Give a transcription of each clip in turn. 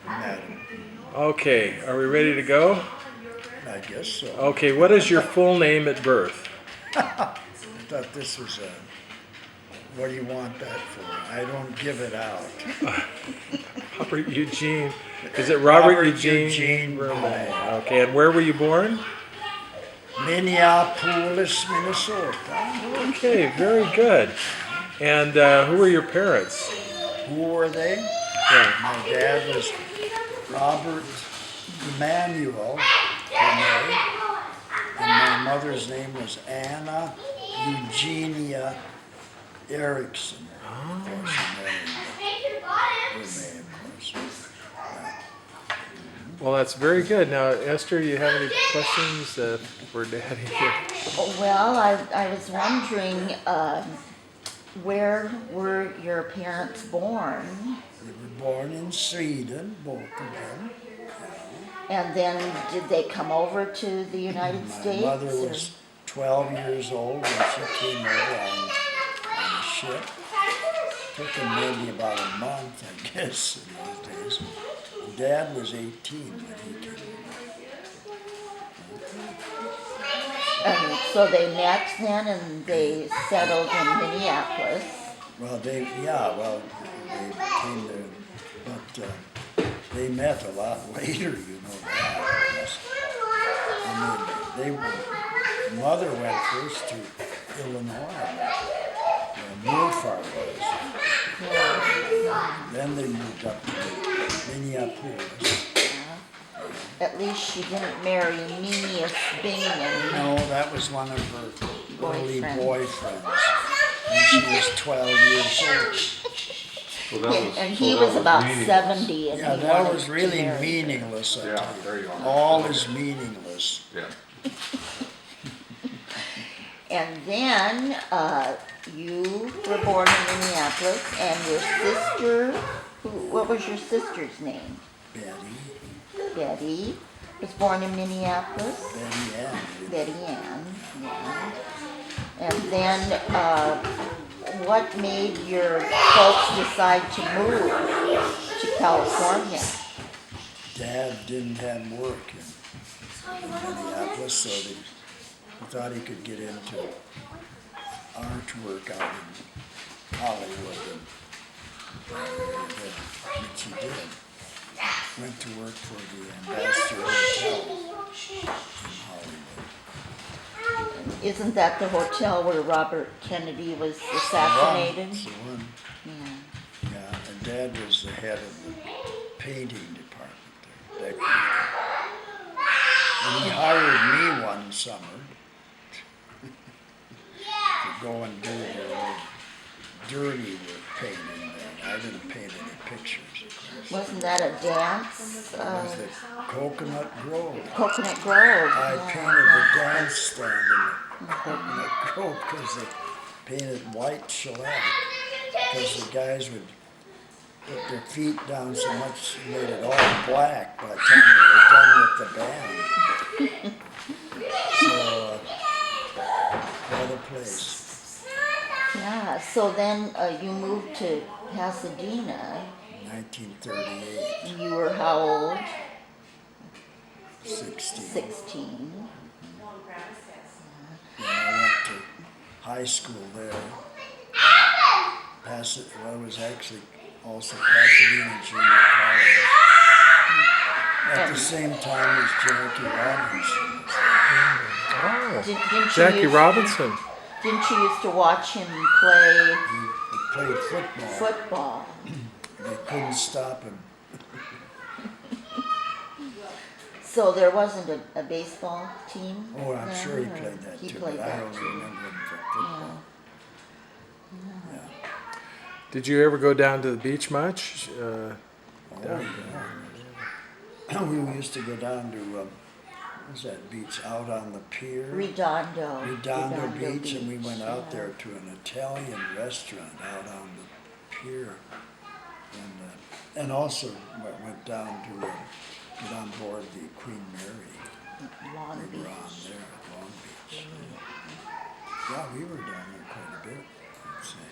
met him. Okay, are we ready to go? I guess so. Okay, what is your full name at birth? I thought this was what do you want that for? I don't give it out. Robert Eugene. Is it Robert Eugene? Verme. Okay, and where were you born? Minneapolis, Minnesota. Okay, very good. And who were your parents? Who were they? Yeah. My dad was Robert Emmanuel Verme, and my mother's name was Anna Eugenia Erickson. Of course, Verme, of course. Well, that's very good. Now, Esther, do you have any questions for Daddy here? Well, I was wondering, where were your parents born? They were born in Sweden, both of them. And then did they come over to the United States? My mother was 12 years old when she came over on a ship. Took them maybe about a month, I guess, in those days. Dad was 18 when he came over. So they met then and they settled in Minneapolis. Well, they came there, but they met a lot later, you know that. I mean, mother went first to Illinois, where Moorfar was. Then they moved up to Minneapolis. At least she didn't marry Meanius Bingman. No, that was one of her early boyfriends. And she was 12 years old. And he was about 70. And Yeah, he that wanted was to really marry her. meaningless. I Yeah, tell you. there you are. All is meaningless. Yeah. And then you were born in Minneapolis, and your sister, what was your sister's name? Betty. Betty was born in Minneapolis. Betty Ann. Betty Ann, yeah. And then what made your folks decide to move to California? Dad didn't have work in Minneapolis, so he thought he could get into artwork out in Hollywood, which he did. Went to work for the Ambassador Hotel in Hollywood. Isn't that the hotel where Robert Kennedy was assassinated? That's the one. Yeah. Yeah, and Dad was the head of the painting department there. And he hired me one summer to go and do the dirty work painting there. I didn't paint any pictures, of course. Wasn't that a dance? It was the Coconut Grove. Coconut Grove. I yeah. painted the dance stand in the Coconut Grove because they painted white shellac. Because the guys would put their feet down so much they made it all black by the time they were done with the band. So, what a place. Yeah, so then you moved to Pasadena. 1938, You were how old? 16. 16. And I went to high school there. Well, it was actually also Pasadena Junior College. At the same time as Jackie Robinson was there. Oh, Didn't Jackie you Robinson. Didn't you used to watch him play He played football. football? They couldn't stop him. So there wasn't a baseball team? Oh, I'm then, sure he or played that he too, played but I that only too. remember him for football. Yeah. Did you ever go down to the beach much? Oh, yeah. We used to go down to, what's that beach, out on the pier? Redondo Beach, and we went out there to an Italian restaurant out on the pier. And also went down to get on board the Queen Mary. Long We were on Beach. there at Long Beach. Yeah, we were down there quite a bit, I'd say.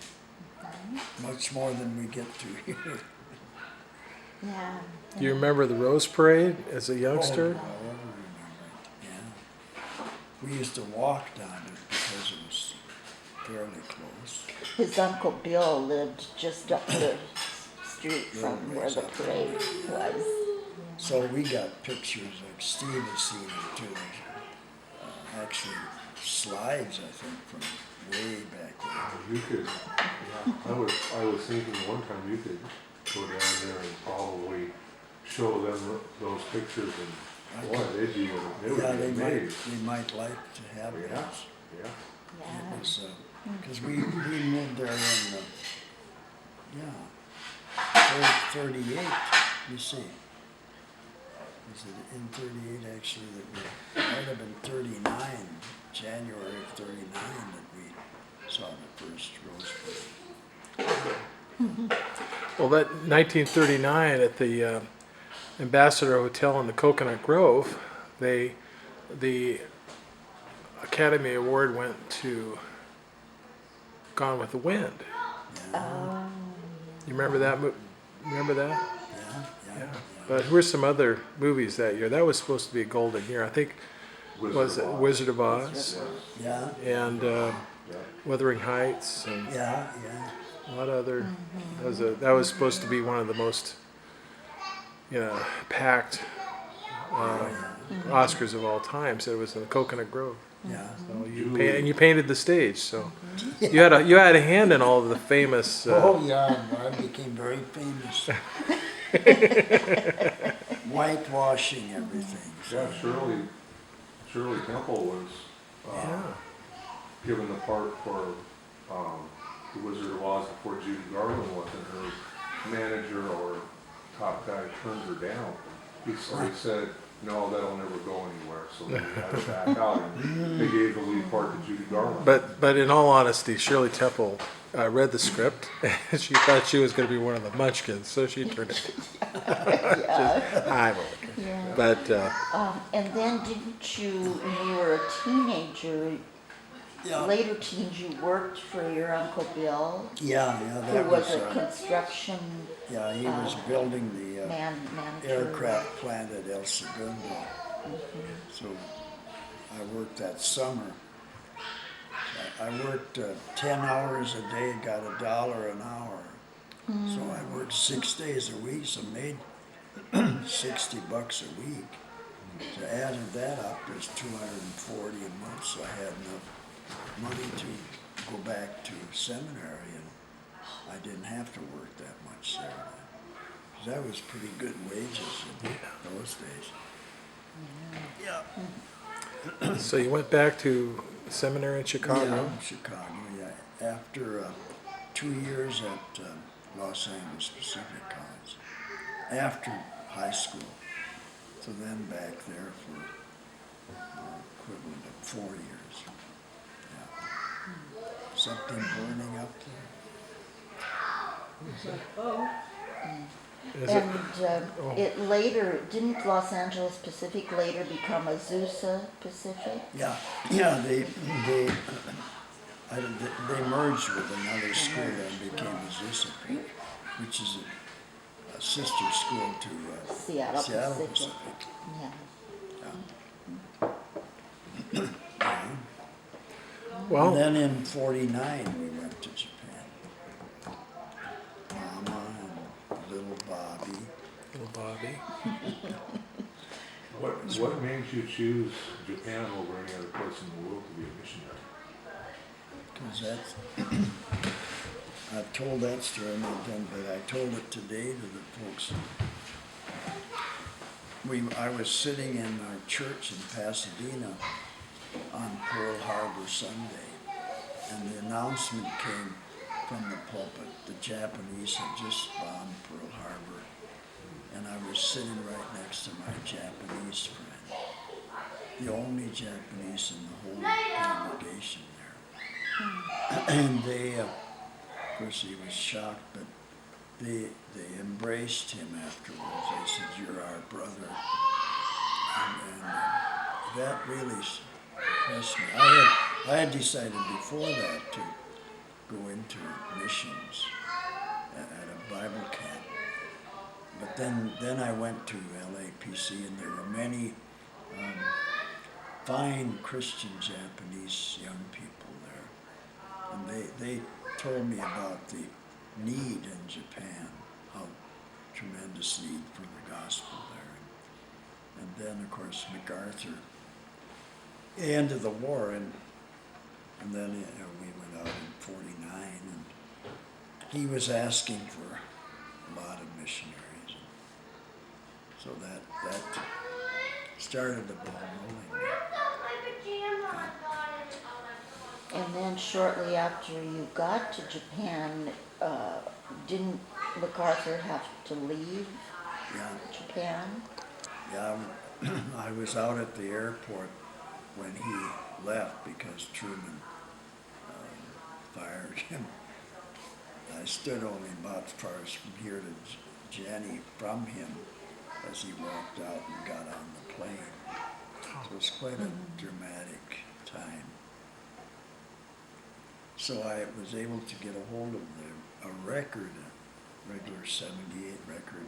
Much more than we get to here. Yeah. Do you remember the Rose Parade as a youngster? Oh, I remember it, yeah. We used to walk down it because it was fairly close. His Uncle Bill lived just up the street Little from where ways the up. parade was. So we got pictures, like Steve has seen them too. Actually, slides, I think, from way back then. You could, yeah, I was thinking one time you could go down there and probably show them those pictures and boy, they'd be, they would Yeah, be amazed. they might like to have Yeah, those. yeah. Yeah. It was, because we moved there in, yeah, 38, you see. Was it in 38 actually that we, might have been 39, January of 39 that we saw the first Rose Parade. Well, that 1939 at the Ambassador Hotel in the Coconut Grove, the Academy Award went to Gone with the Wind. Yeah, You remember that? Remember that? yeah, yeah. But who were some other movies that year? That was supposed to be a golden year. I think was it Wizard of Oz Yeah, and Wuthering Heights and yeah, yeah. a lot of other. That was supposed to be one of the most packed Oscars of all time. So it was in the Coconut Grove. Yeah. So you painted the stage. So you had a hand in all of the famous. Oh yeah, I became very famous. Whitewashing everything. Yeah, Shirley Temple was Yeah. given the part for the Wizard of Oz before Judy Garland wasn't her manager or top guy turned her down. He said, no, that'll never go anywhere, so they had to back out. And they gave the lead part to Judy Garland. But in all honesty, Shirley Temple read the script. And she thought she was going to be one of the Munchkins, so she turned it. I will. Yeah. But And then didn't you, when you were a teenager, Yeah, later teens, you worked for your Uncle Bill, yeah, who that was was, a construction yeah, he was building the manager. aircraft plant at El Segundo. So I worked that summer. I worked 10 hours a day, got $1 an hour. So I worked 6 days a week, so made $60 a week. So added that up, there's 240 a month, so I had enough money to go back to seminary, and I didn't have to work that much there. 'Cause that was pretty good wages in those days. Yeah. so you went back to seminary in Chicago. Yeah, Chicago, yeah. After 2 years at Los Angeles Pacific College, after high school. So then back there for equivalent of 4 years. Yeah. Something burning up there. Is it? And it later, didn't Los Angeles Pacific later become Azusa Pacific? Yeah, yeah, they merged with another school and became Azusa, which is a sister school to Seattle Pacific. Pacific. Yeah. Yeah. Well, And then in '49 we went to Japan. Mama and little Bobby. little Bobby. What made you choose Japan over any other place in the world to be a missionary? Because that's, I've told that story not done, but I told it today to the folks. I was sitting in our church in Pasadena on Pearl Harbor Sunday, and the announcement came from the pulpit. The Japanese had just bombed Pearl Harbor, and I was sitting right next to my Japanese friend, the only Japanese in the whole congregation there. And they, of course, he was shocked, but they embraced him afterwards. They said, "You're our brother," and that really impressed me. I had decided before that to go into missions at a Bible camp, but then I went to LAPC, and there were many fine Christian Japanese young people there. And they told me about the need in Japan, how tremendous need for the gospel there. And then, of course, MacArthur, ended the war, and then we went out in '49, and he was asking for a lot of missionaries. So that started the ball rolling. And then shortly after you got to Japan, didn't MacArthur have to leave Yeah, Japan? yeah. I was out at the airport when he left because Truman fired him. I stood only about as far as from here to Jenny from him as he walked out and got on the plane. So it was quite a dramatic time. So I was able to get a hold of a record, a regular 78 record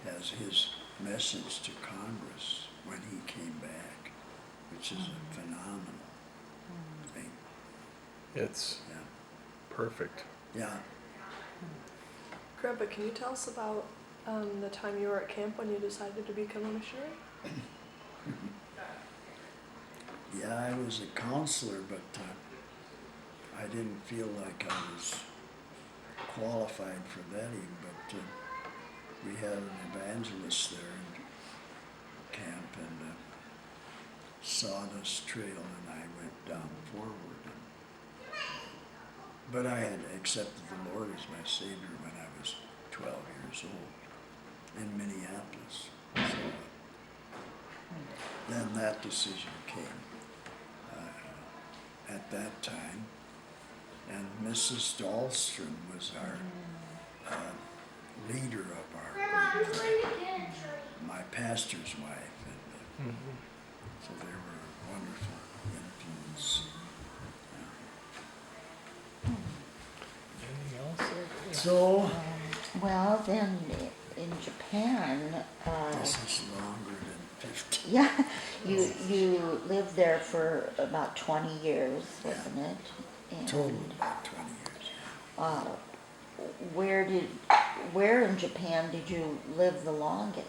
that has his message to Congress when he came back, which is a phenomenal thing. It's Yeah. perfect. Yeah. Grandpa, can you tell us about the time you were at camp when you decided to become a missionary? Yeah, I was a counselor, but I didn't feel like I was qualified for that even, but we had an evangelist there in camp, and Sawdust Trail, and I went down forward. But I had accepted the Lord as my Savior when I was 12 years old in Minneapolis. So then that decision came at that time. And Mrs. Dahlstrom was our leader of our group, my pastor's wife. And so they were a wonderful influence. Anything else? So, Well, then in Japan, this is longer than 15. yeah, you lived there for about 20 years, wasn't it? And, Total about 20 years. where in Japan did you live the longest?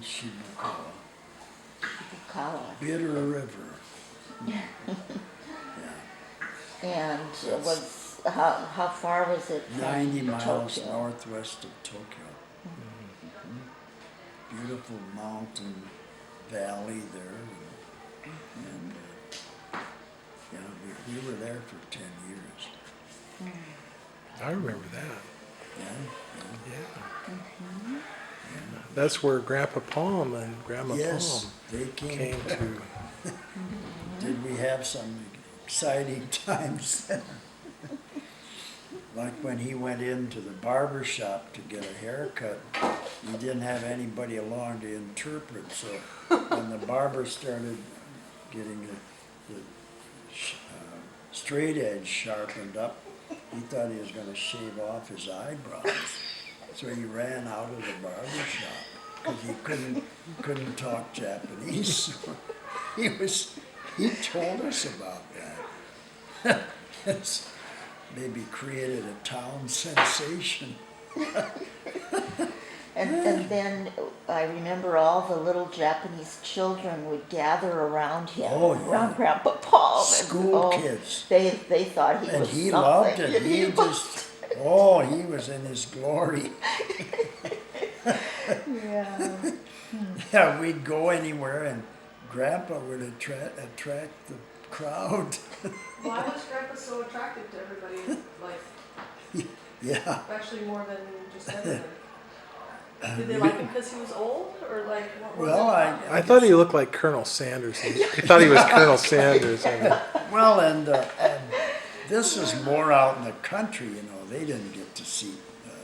Shibukawa. Fukuoka. Bitter River. Yeah. And how far was it from 90 miles Tokyo? northwest of Tokyo. Beautiful mountain valley there. And yeah, we were there for 10 years. I remember that. Yeah. Yeah. That's where Grandpa Palm and Grandma Yes, Palm they came to. Did we have some exciting times? Like when he went into the barber shop to get a haircut, he didn't have anybody along to interpret. So when the barber started getting the straight edge sharpened up, he thought he was going to shave off his eyebrows. So he ran out of the barber shop because he couldn't talk Japanese. So he told us about that. It's maybe created a town sensation. And then I remember all the little Japanese children would gather around him, Oh, yeah. around Grandpa Paul. School kids. They thought he And was he something. loved it. He was in his glory. Yeah. Yeah, we'd go anywhere and Grandpa would attract the crowd. Why was Grandpa so attractive to everybody? Like, Yeah. actually more than just everyone. Did they like him because he was old, or like what was Well, it? I thought he looked like Colonel Sanders. I thought he was Colonel Sanders. Well, and this is more out in the country, you know. They didn't get to see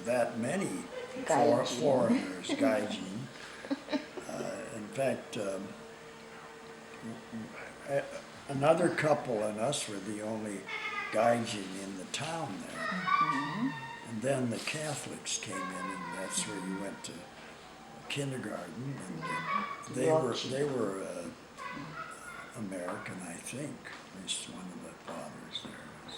that many Gaijin. foreigners, gaijin. In fact, another couple and us were the only gaijin in the town there. And then the Catholics came in, and that's where you went to kindergarten, and they were American, I think. At least one of the fathers there was.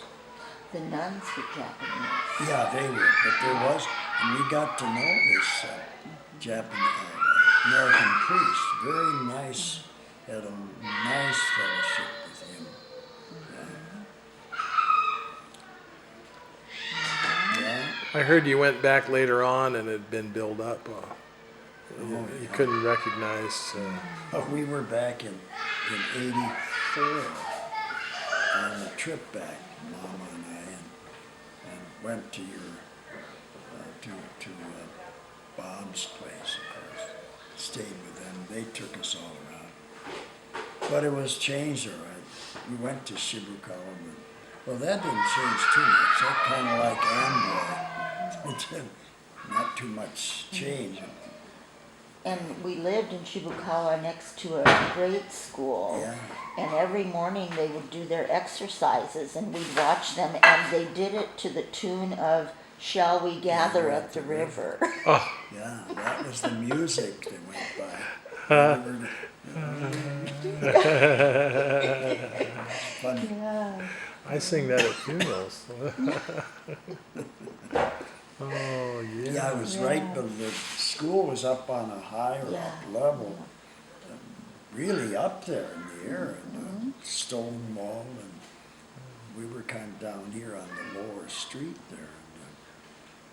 The nuns were Japanese. Yeah, they were, but there was, and we got to know this American priest. Very nice, had a nice fellowship with him. Yeah. I heard you went back later on and it had been built up. You couldn't recognize. But we were back in '84 on the trip back, Mama and I, and went to your to Bob's place, of course. Stayed with them. They took us all around. But it was changed, all right. We went to Shibukawa. Well, that didn't change too much. That kind of like Amboy. Not too much change. And we lived in Shibukawa next to a grade school. Yeah. And every morning they would do their exercises and we'd watch them, and they did it to the tune of Shall We Gather at the River. Oh, Yeah, that was the music that went by. Funny. Yeah. I sing that at funerals. Oh, yeah. Yeah, it was right, but the school was up on a higher Yeah. up level, really up there in the air, and a stone wall, and we were kind of down here on the lower street there,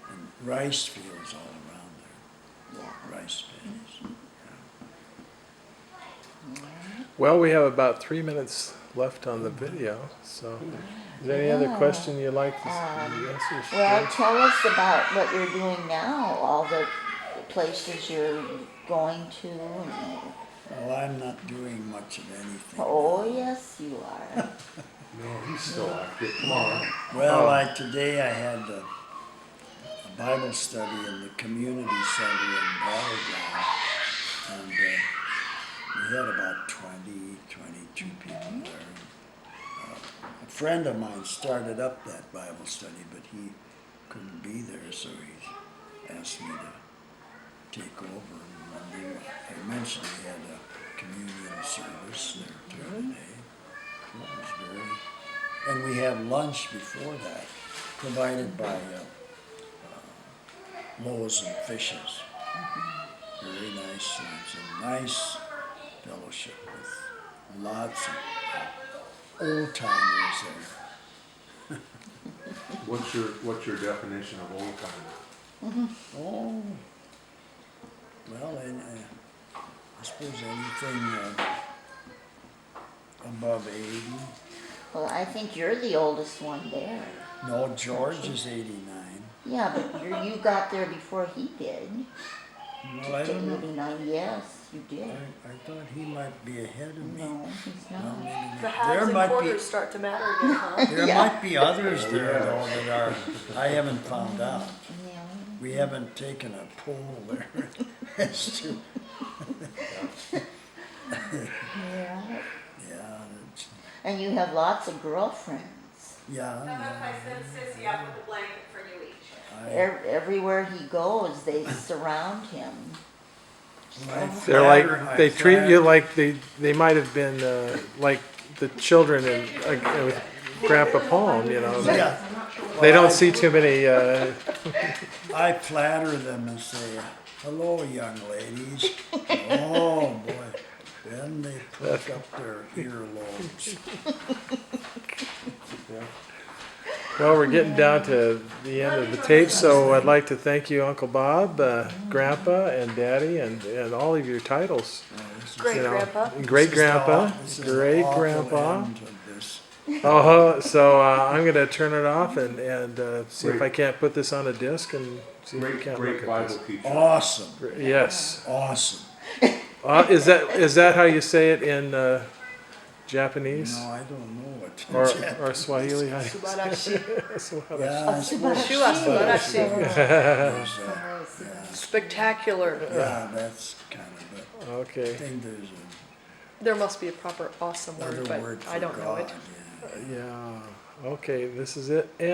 and rice fields all around there, Yeah. rice paddies. Well, we have about 3 minutes left on the video, so is there any other Yeah. question you'd like to answer? Well, tell us about what you're doing now, all the places you're going to. Well, I'm not doing much of anything. Oh, yes, you are. No, he's still active. Come on. Well, like today I had a Bible study in the community center in Battleground, and we had about 22 people there. A friend of mine started up that Bible study, but he couldn't be there, so he asked me to take over. And I mentioned he had a communion service there today. It was very, and we had lunch before that, provided by Loaves and Fishes. Very nice lunch and nice fellowship with lots of old timers there. What's your definition of old timer? Oh, well, and, I suppose anything above 80. Well, I think you're the oldest one there. No, George is 89. Yeah, but you got there before he did. Well, I don't know. 89, yes, you did. I thought he might be ahead of me. No, he's No, not. maybe not. The halves and quarters start to matter again, huh? There Yeah. might be others there though that are, I haven't found out. Yeah. We haven't taken a poll there as to, Yeah. yeah, that's, And you have lots of girlfriends. yeah, How about if I yeah. send Sissy up with a blanket for you each? Everywhere he goes, they surround him. They're like, they treat you like they might have been like the children in, with Grandpa Palm, you know. Yeah. They don't see too many, I flatter them and say, hello, young ladies. Oh, boy. Then they perk up their earlobes. well, we're getting down to the end of the tape, so I'd like to thank you, Uncle Bob, Grandpa, and Daddy, and all of your titles. Great You know, grandpa. Great Grandpa, This is the great awful Grandpa. end of this. So I'm gonna turn it off and see if I can't put this on a disc and see if we Great, can't great look at Bible this. teacher. Awesome, Yes. awesome. Is that how you say it in Japanese No, I don't know it. or Swahili? Subarashi. Yeah, I suppose Shua subarashi. there's, Spectacular. yeah, that's kind of it. I Okay. think there's There must be a proper awesome another word, word but for I don't know God, it. yeah. Yeah. Okay. This is it. And